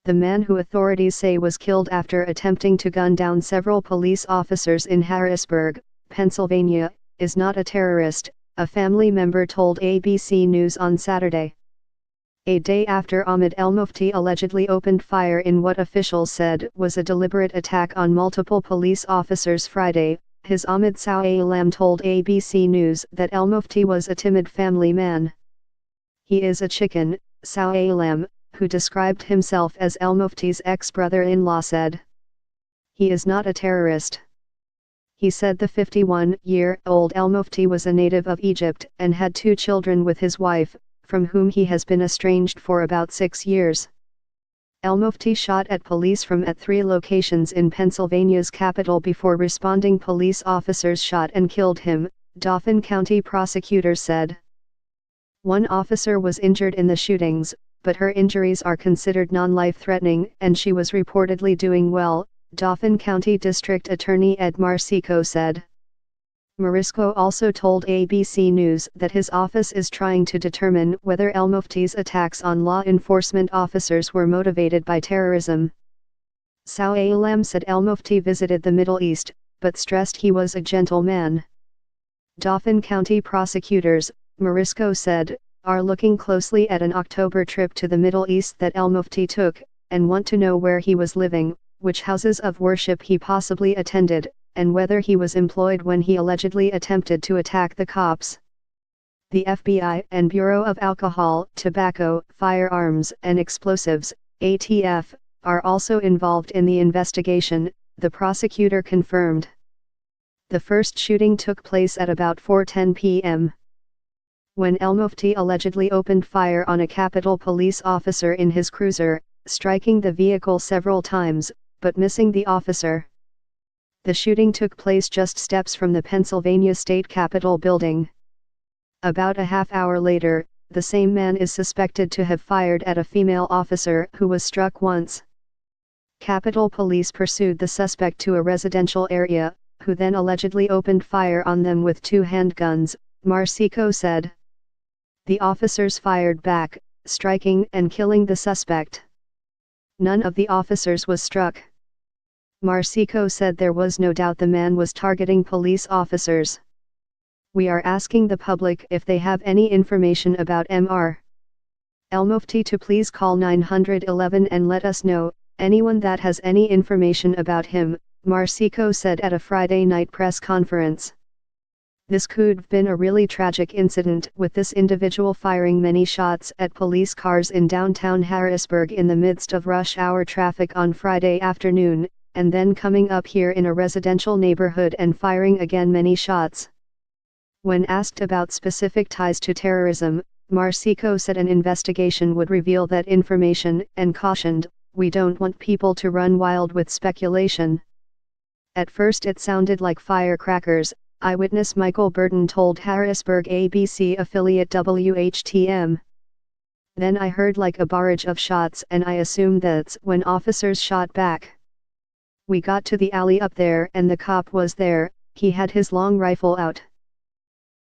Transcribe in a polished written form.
the man who authorities say was killed after attempting to gun down several police officers in Harrisburg, Pennsylvania, is not a terrorist, a family member told ABC News on Saturday. A day after Ahmed El-Mufti allegedly opened fire in what officials said was a deliberate attack on multiple police officers Friday, his Ahmed Saw-Alam told ABC News that El-Mufti was a timid family man. "He is a chicken," Saw-Alam, who described himself as El-Mufti's ex-brother-in-law said. "He is not a terrorist." He said the 51-year-old El-Mufti was a native of Egypt and had 2 children with his wife, from whom he has been estranged for about 6 years. El-Mufti shot at police from at 3 locations in Pennsylvania's capital before responding police officers shot and killed him, Dauphin County prosecutors said. One officer was injured in the shootings, but her injuries are considered non-life-threatening and she was reportedly doing well, Dauphin County District Attorney Ed Marsico said. Marisco also told ABC News that his office is trying to determine whether El-Mufti's attacks on law enforcement officers were motivated by terrorism. Saw-Alam said El-Mufti visited the Middle East, but stressed he was a gentleman. Dauphin County prosecutors, Marisco said, are looking closely at an October trip to the Middle East that El-Mufti took, and want to know where he was living, which houses of worship he possibly attended, and whether he was employed when he allegedly attempted to attack the cops. The FBI and Bureau of Alcohol, Tobacco, Firearms and Explosives, ATF, are also involved in the investigation, the prosecutor confirmed. The first shooting took place at about 4:10 p.m. when El-Mufti allegedly opened fire on a Capitol Police officer in his cruiser, striking the vehicle several times, but missing the officer. The shooting took place just steps from the Pennsylvania State Capitol building. About a half-hour later, the same man is suspected to have fired at a female officer who was struck once. Capitol Police pursued the suspect to a residential area, who then allegedly opened fire on them with 2 handguns, Marsico said. The officers fired back, striking and killing the suspect. None of the officers was struck. Marsico said there was no doubt the man was targeting police officers. "We are asking the public if they have any information about Mr. El-Mufti to please call 911 and let us know, anyone that has any information about him," Marsico said at a Friday night press conference. This could have been a really tragic incident, with this individual firing many shots at police cars in downtown Harrisburg in the midst of rush hour traffic on Friday afternoon, and then coming up here in a residential neighborhood and firing again many shots. When asked about specific ties to terrorism, Marsico said an investigation would reveal that information, and cautioned, "We don't want people to run wild with speculation." At first it sounded like firecrackers, eyewitness Michael Burton told Harrisburg ABC affiliate WHTM. "Then I heard like a barrage of shots and I assumed that's when officers shot back. We got to the alley up there and the cop was there, he had his long rifle out.